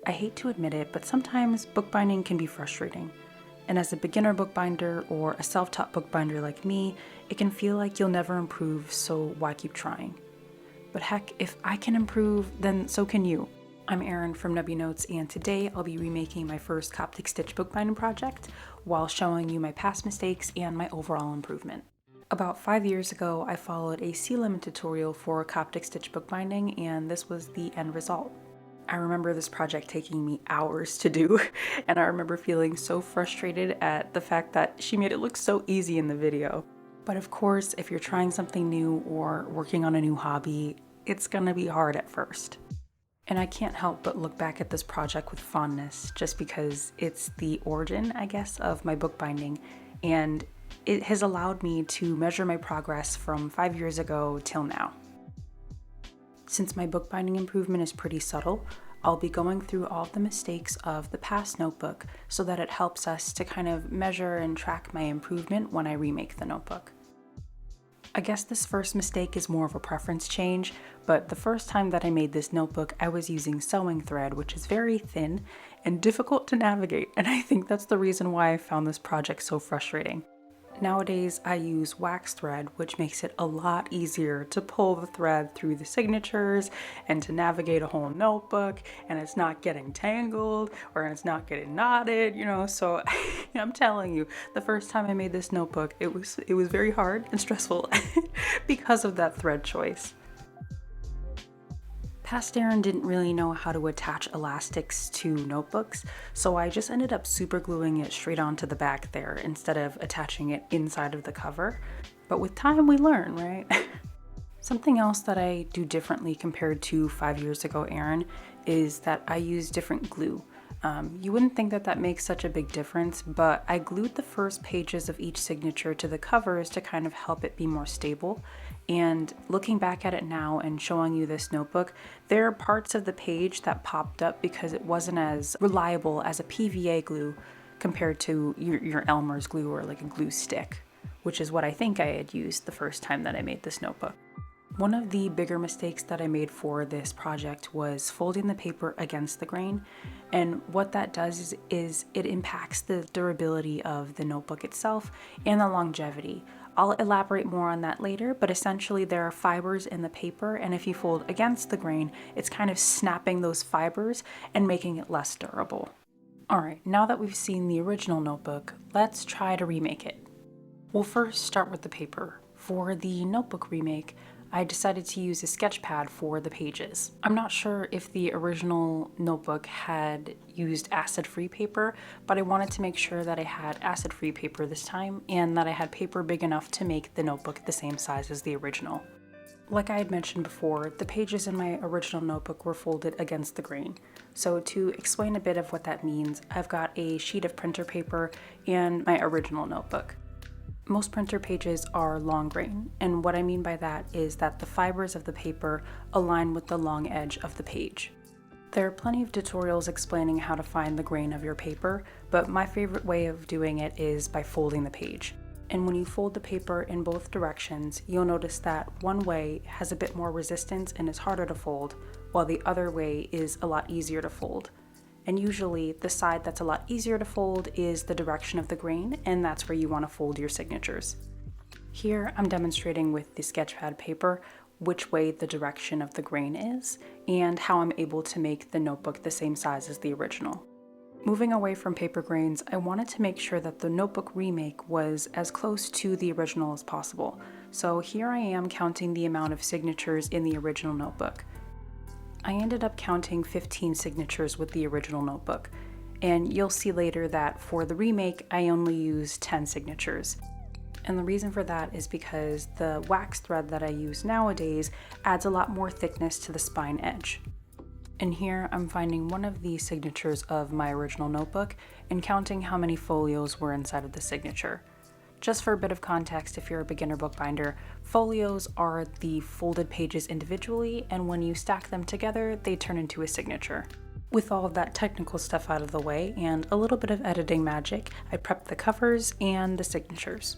I hate to admit it, but sometimes bookbinding can be frustrating. And as a beginner bookbinder or a self-taught bookbinder like me, it can feel like you'll never improve, so why keep trying? But heck, if I can improve, then so can you. I'm Erin from Nubby Notes, and today I'll be remaking my first Coptic stitch bookbinding project while showing you my past mistakes and my overall improvement. About 5 years ago, I followed a C-limit tutorial for Coptic stitch bookbinding, and this was the end result. I remember this project taking me hours to do, and I remember feeling so frustrated at the fact that she made it look so easy in the video. But of course, if you're trying something new or working on a new hobby, it's gonna be hard at first. And I can't help but look back at this project with fondness just because it's the origin, I guess, of my bookbinding, and it has allowed me to measure my progress from 5 years ago till now. Since my bookbinding improvement is pretty subtle, I'll be going through all of the mistakes of the past notebook so that it helps us to kind of measure and track my improvement when I remake the notebook. I guess this first mistake is more of a preference change, but the first time that I made this notebook, I was using sewing thread, which is very thin and difficult to navigate, and I think that's the reason why I found this project so frustrating. Nowadays, I use wax thread, which makes it a lot easier to pull the thread through the signatures and to navigate a whole notebook, and it's not getting tangled or it's not getting knotted, so I'm telling you, the first time I made this notebook, it was very hard and stressful because of that thread choice. Past Erin didn't really know how to attach elastics to notebooks, so I just ended up super gluing it straight onto the back there instead of attaching it inside of the cover. But with time we learn, right? Something else that I do differently compared to 5 years ago Erin is that I use different glue. You wouldn't think that that makes such a big difference, but I glued the first pages of each signature to the covers to kind of help it be more stable. And looking back at it now and showing you this notebook, there are parts of the page that popped up because it wasn't as reliable as a PVA glue compared to your Elmer's glue or like a glue stick, which is what I think I had used the first time that I made this notebook. One of the bigger mistakes that I made for this project was folding the paper against the grain, and what that does is it impacts the durability of the notebook itself and the longevity. I'll elaborate more on that later, but essentially there are fibers in the paper, and if you fold against the grain, it's kind of snapping those fibers and making it less durable. Alright, now that we've seen the original notebook, let's try to remake it. We'll first start with the paper. For the notebook remake, I decided to use a sketch pad for the pages. I'm not sure if the original notebook had used acid-free paper, but I wanted to make sure that I had acid-free paper this time and that I had paper big enough to make the notebook the same size as the original. Like I had mentioned before, the pages in my original notebook were folded against the grain. So to explain a bit of what that means, I've got a sheet of printer paper and my original notebook. Most printer pages are long grain, and what I mean by that is that the fibers of the paper align with the long edge of the page. There are plenty of tutorials explaining how to find the grain of your paper, but my favorite way of doing it is by folding the page. And when you fold the paper in both directions, you'll notice that one way has a bit more resistance and is harder to fold, while the other way is a lot easier to fold. And usually the side that's a lot easier to fold is the direction of the grain, and that's where you want to fold your signatures. Here I'm demonstrating with the sketchpad paper which way the direction of the grain is and how I'm able to make the notebook the same size as the original. Moving away from paper grains, I wanted to make sure that the notebook remake was as close to the original as possible. So here I am counting the amount of signatures in the original notebook. I ended up counting 15 signatures with the original notebook, and you'll see later that for the remake I only used 10 signatures. And the reason for that is because the wax thread that I use nowadays adds a lot more thickness to the spine edge. And here I'm finding one of the signatures of my original notebook and counting how many folios were inside of the signature. Just for a bit of context, if you're a beginner bookbinder, folios are the folded pages individually, and when you stack them together, they turn into a signature. With all of that technical stuff out of the way and a little bit of editing magic, I prepped the covers and the signatures.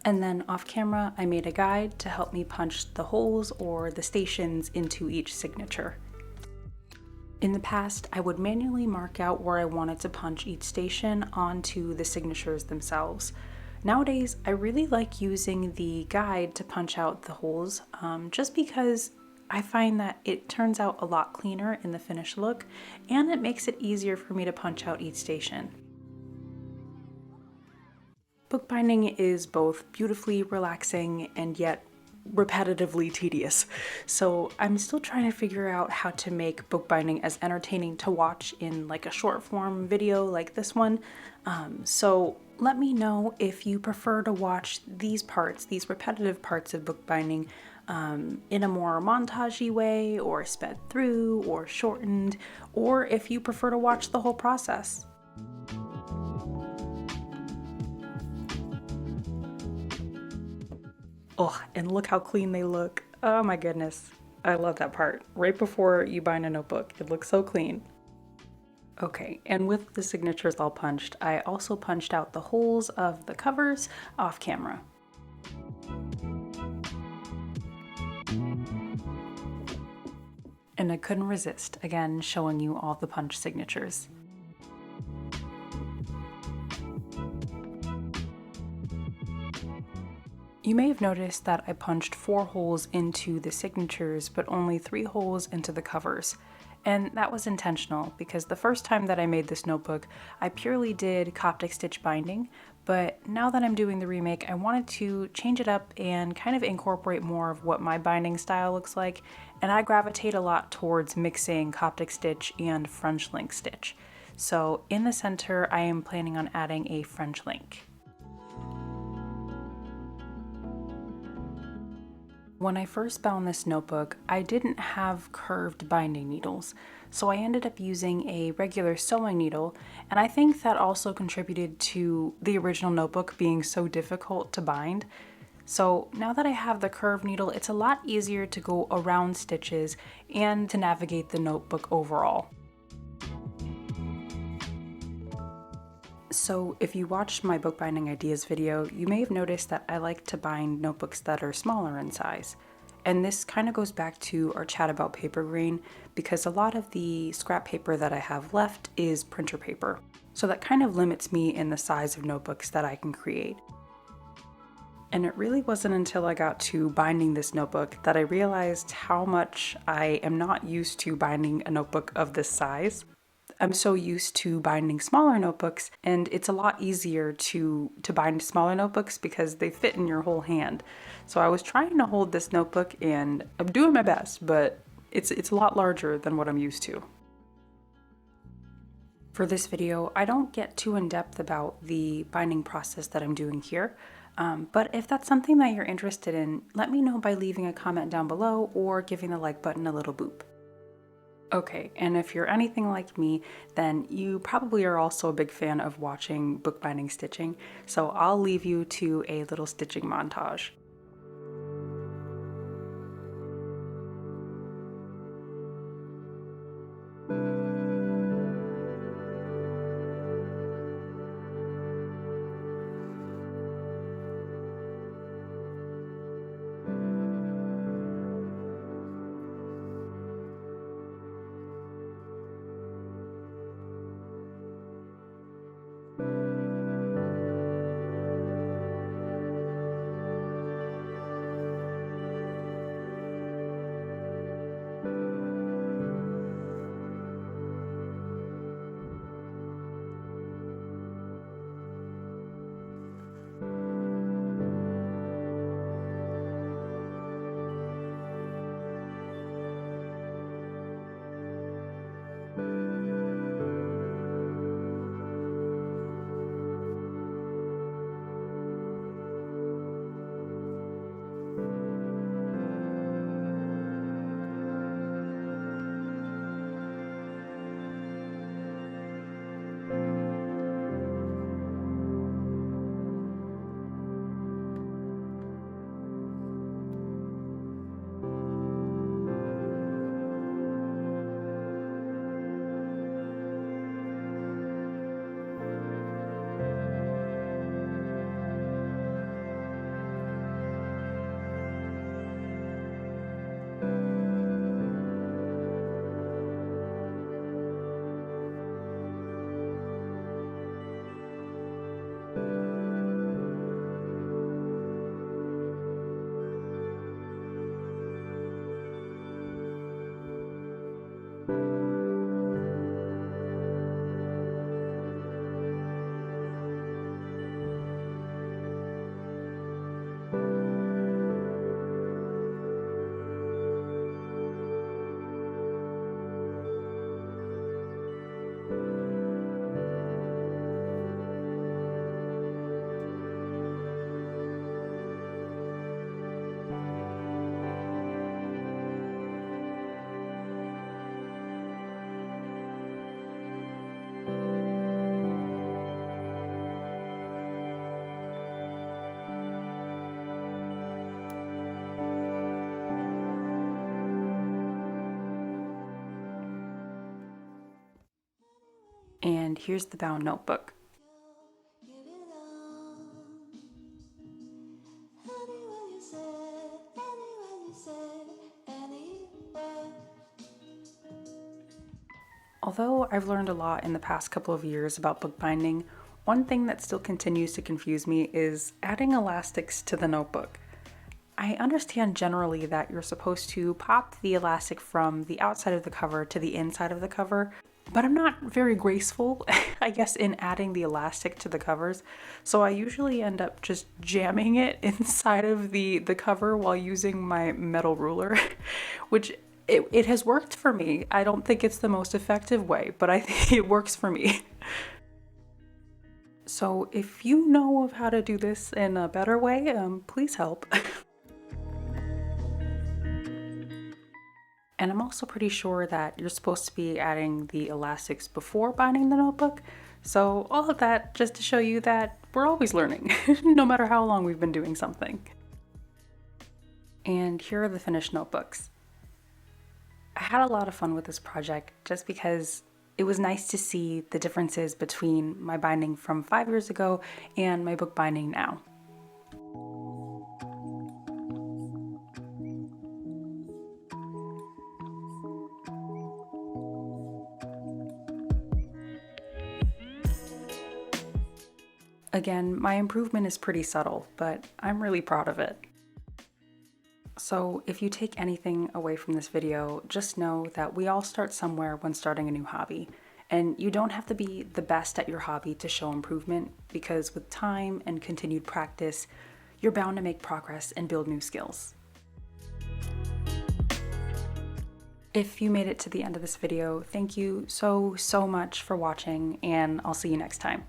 And then off camera, I made a guide to help me punch the holes or the stations into each signature. In the past, I would manually mark out where I wanted to punch each station onto the signatures themselves. Nowadays, I really like using the guide to punch out the holes, just because I find that it turns out a lot cleaner in the finished look, and it makes it easier for me to punch out each station. Bookbinding is both beautifully relaxing and yet repetitively tedious. So I'm still trying to figure out how to make bookbinding as entertaining to watch in like a short form video like this one. So let me know if you prefer to watch these parts, these repetitive parts of bookbinding, in a more montagey way, or sped through, or shortened, or if you prefer to watch the whole process. Oh, and look how clean they look. Oh my goodness. I love that part. Right before you bind a notebook, it looks so clean. Okay, and with the signatures all punched, I also punched out the holes of the covers off camera. And I couldn't resist, again, showing you all the punch signatures. You may have noticed that I punched 4 holes into the signatures, but only 3 holes into the covers. And that was intentional because the first time that I made this notebook, I purely did coptic stitch binding, but now that I'm doing the remake, I wanted to change it up and kind of incorporate more of what my binding style looks like, and I gravitate a lot towards mixing coptic stitch and French link stitch. So in the center, I am planning on adding a French link. When I first bound this notebook, I didn't have curved binding needles, so I ended up using a regular sewing needle, and I think that also contributed to the original notebook being so difficult to bind. So now that I have the curved needle, it's a lot easier to go around stitches and to navigate the notebook overall. So if you watched my bookbinding ideas video, you may have noticed that I like to bind notebooks that are smaller in size. And this kind of goes back to our chat about paper grain, because a lot of the scrap paper that I have left is printer paper. So that kind of limits me in the size of notebooks that I can create. And it really wasn't until I got to binding this notebook that I realized how much I am not used to binding a notebook of this size. I'm so used to binding smaller notebooks, and it's a lot easier to bind smaller notebooks because they fit in your whole hand. So I was trying to hold this notebook and I'm doing my best, but it's a lot larger than what I'm used to. For this video, I don't get too in depth about the binding process that I'm doing here, but if that's something that you're interested in, let me know by leaving a comment down below or giving the like button a little boop. Okay, and if you're anything like me, then you probably are also a big fan of watching bookbinding stitching, so I'll leave you to a little stitching montage. And here's the bound notebook. Although I've learned a lot in the past couple of years about bookbinding, one thing that still continues to confuse me is adding elastics to the notebook. I understand generally that you're supposed to pop the elastic from the outside of the cover to the inside of the cover, but I'm not very graceful, I guess, in adding the elastic to the covers, so I usually end up just jamming it inside of the cover while using my metal ruler, which it has worked for me. I don't think it's the most effective way, but I think it works for me. So if you know of how to do this in a better way, please help. And I'm also pretty sure that you're supposed to be adding the elastics before binding the notebook. So all of that just to show you that we're always learning, no matter how long we've been doing something. And here are the finished notebooks. I had a lot of fun with this project just because it was nice to see the differences between my binding from 5 years ago and my book binding now. Again, my improvement is pretty subtle, but I'm really proud of it. So if you take anything away from this video, just know that we all start somewhere when starting a new hobby. And you don't have to be the best at your hobby to show improvement, because with time and continued practice, you're bound to make progress and build new skills. If you made it to the end of this video, thank you so much for watching, and I'll see you next time.